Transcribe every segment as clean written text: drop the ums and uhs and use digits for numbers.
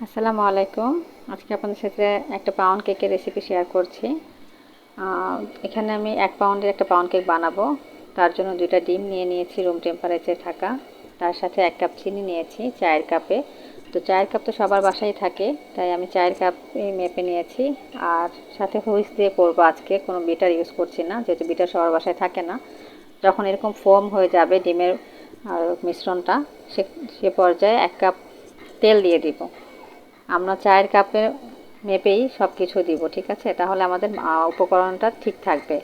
আসসালামু আলাইকুম। আজকে আপনাদের সাথে একটা পাউন্ড কেকের রেসিপি শেয়ার করছি। এখানে আমি 1 পাউন্ডের একটা পাউন্ড কেক বানাবো। তার জন্য 2টা ডিম নিয়ে নিয়েছি রুম টেম্পারেচারে থাকা। তার সাথে 1 কাপ চিনি নিয়েছি চায়ের কাপে। তো চায়ের কাপ তো সবার বাসায় থাকে, তাই আমি চায়ের কাপ মেপে নিয়েছি। আর সাথে হুইস্ক দিয়ে করবো আজকে, কোনো বিটার ইউজ করছি না, যেহেতু বিটার সবার বাসায় থাকে না। যখন এরকম ফোম হয়ে যাবে ডিমের মিশ্রণটা, সে সে পর্যায়ে 1 কাপ তেল দিয়ে দিব। আমরা চায়ের কাপে মেপেই সব কিছু দিব, ঠিক আছে? তাহলে আমাদের উপকরণটা ঠিক থাকবে।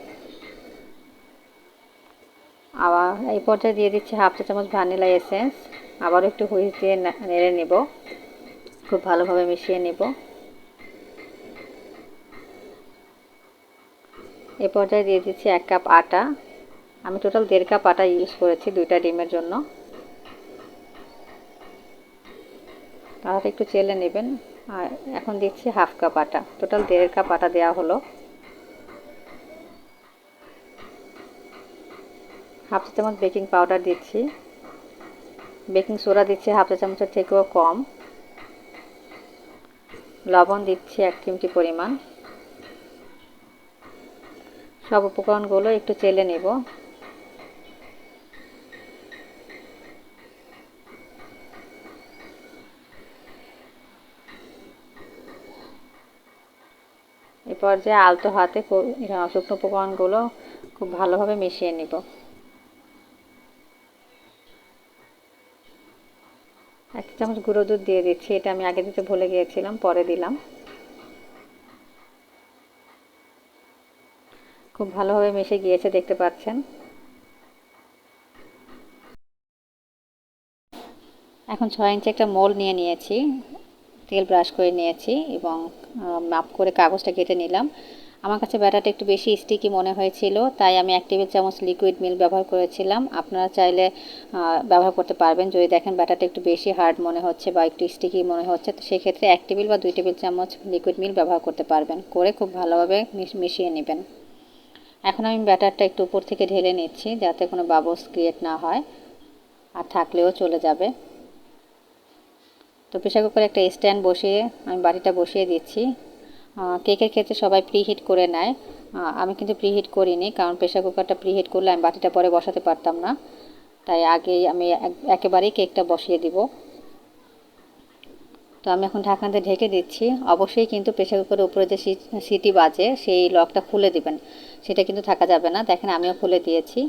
আবার এই পর্যায়ে দিয়ে দিচ্ছি হাফ চা চামচ ভ্যানিলা এসেন্স। আবারও একটু হুইস্ক দিয়ে নেড়ে নেব, খুব ভালোভাবে মিশিয়ে নেব। এই পর্যায়ে দিয়ে দিচ্ছি 1 কাপ আটা। আমি টোটাল 1.5 কাপ আটা ইউজ করেছি 2টা ডিমের জন্য। তাহলে একটু চেলে নেবেন। আর এখন দিচ্ছি হাফ কাপ আটা, টোটাল 1.5 কাপ আটা দেওয়া হলো। হাফ চা চামচ বেকিং পাউডার দিচ্ছি। বেকিং সোডা দিচ্ছি হাফ চা চামচের থেকেও কম। লবণ দিচ্ছি 1 চিমটি পরিমাণ। সব উপকরণগুলো একটু চেলে নেব। এই পর্যায়ে আলতো হাতে শুকনো উপকরণগুলো খুব ভালোভাবে মিশিয়ে নেব। 1 চামচ গুঁড়ো দুধ দিয়ে দিচ্ছি, এটা আমি আগে দিতে ভুলে গিয়েছিলাম, পরে দিলাম। খুব ভালোভাবে মিশে গিয়েছে, দেখতে পাচ্ছেন। এখন 6 ইঞ্চি একটা মোল্ড নিয়ে নিয়েছি, তেল ব্রাশ করে নিয়েছি এবং মাপ করে কাগজটা কেটে নিলাম। আমার কাছে ব্যাটারটা একটু বেশি স্টিকি মনে হয়েছিল, তাই আমি 1 টেবিল চামচ লিকুইড মিল্ক ব্যবহার করেছিলাম। আপনারা চাইলে ব্যবহার করতে পারবেন। যদি দেখেন ব্যাটারটা একটু বেশি হার্ড মনে হচ্ছে বা একটু স্টিকি মনে হচ্ছে, তো সেক্ষেত্রে 1 টেবিল বা 2 টেবিল চামচ লিকুইড মিল্ক ব্যবহার করতে পারবেন। করে খুব ভালোভাবে মিশিয়ে নেবেন। এখন আমি ব্যাটারটা একটু উপর থেকে ঢেলে নিচ্ছি, যাতে কোনো বাবলস ক্রিয়েট না হয়, আর থাকলেও চলে যাবে। তো প্রেসার কুকারে একটা স্ট্যান্ড বসিয়ে আমি বাটিটা বসিয়ে দিচ্ছি। কেকের ক্ষেত্রে সবাই প্রিহিট করে নেয়, আমি কিন্তু প্রিহিট করিনি, কারণ প্রেসার কুকারটা প্রিহিট করলে আমি বাটিটা পরে বসাতে পারতাম না। তাই আগেই আমি একেবারেই কেকটা বসিয়ে দিব। তো আমি এখন ঢাকনা দিয়ে ঢেকে দিচ্ছি। অবশ্যই কিন্তু প্রেসার কুকারের উপরে যে সিটি বাজে সেই লকটা খুলে দিবেন, সেটা কিন্তু থাকা যাবে না। দেখেন আমিও খুলে দিয়েছি।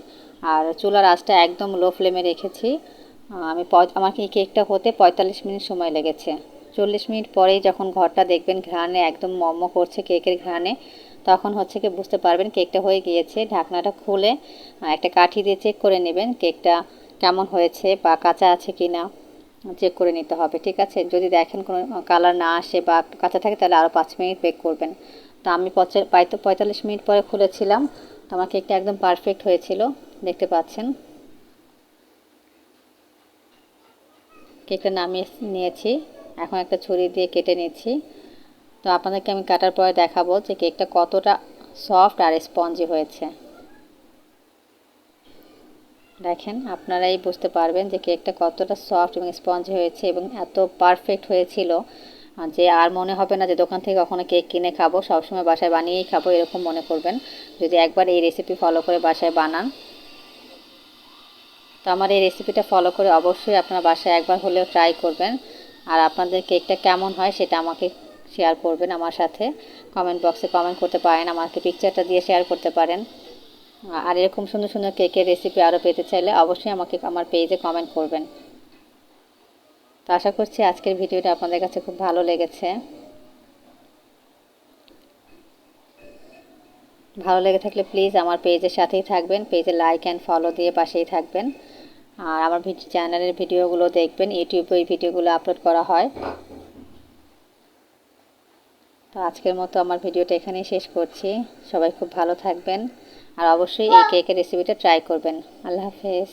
আর চুলার আঁচটা একদম লো ফ্লেমে রেখেছি। আমার এই কেকটা হতে 45 মিনিট সময় লেগেছে। 40 মিনিট পরেই যখন ঘরটা দেখবেন ঘ্রাণে একদম মম করছে কেকের ঘ্রাণে, তখন হচ্ছে কি বুঝতে পারবেন কেকটা হয়ে গিয়েছে। ঢাকনাটা খুলে একটা কাঠি দিয়ে চেক করে নেবেন কেকটা কেমন হয়েছে বা কাঁচা আছে কি না, চেক করে নিতে হবে, ঠিক আছে? যদি দেখেন কোনো কালার না আসে বা কাঁচা থাকে, তাহলে আরও 5 মিনিট বেক করবেন। তো আমি 45 মিনিট পরে খুলেছিলাম, তো আমার কেকটা একদম পারফেক্ট হয়েছিল, দেখতে পাচ্ছেন। কেকটা নামিয়ে নিয়েছি, এখন একটা ছুরি দিয়ে কেটে নিচ্ছি। তো আপনাদেরকে আমি কাটার পরে দেখাবো যে কেকটা কতটা সফট আর স্পঞ্জি হয়েছে। দেখেন আপনারাই বুঝতে পারবেন যে কেকটা কতটা সফট এবং স্পঞ্জি হয়েছে এবং এত পারফেক্ট হয়েছিল যে আর মনে হবে না যে দোকান থেকে কখনো কেক কিনে খাবো, সবসময় বাসায় বানিয়েই খাবো, এরকম মনে করবেন যদি একবার এই রেসিপি ফলো করে বাসায় বানান। তো আমার এই রেসিপিটা ফলো করে অবশ্যই আপনারা বাসায় একবার হলেও ট্রাই করবেন। আর আপনাদের কেকটা কেমন হয় সেটা আমাকে শেয়ার করবেন আমার সাথে। কমেন্ট বক্সে কমেন্ট করতে পারেন, আমাকে পিকচারটা দিয়ে শেয়ার করতে পারেন। আর এরকম সুন্দর সুন্দর কেকের রেসিপি আরও পেতে চাইলে অবশ্যই আমাকে আমার পেজে কমেন্ট করবেন। তো আশা করছি আজকের ভিডিওটা আপনাদের কাছে খুব ভালো লেগেছে। ভালো লেগে থাকলে প্লিজ আমার পেজের সাথেই থাকবেন, পেজে লাইক অ্যান্ড ফলো দিয়ে পাশেই থাকবেন। আর আমার চ্যানেলের ভিডিওগুলো দেখবেন, ইউটিউবে এই ভিডিওগুলো আপলোড করা হয়। তো আজকের মতো আমার ভিডিওটা এখানেই শেষ করছি। সবাই খুব ভালো থাকবেন আর অবশ্যই এই কেকের রেসিপিটা ট্রাই করবেন। আল্লাহ হাফেজ।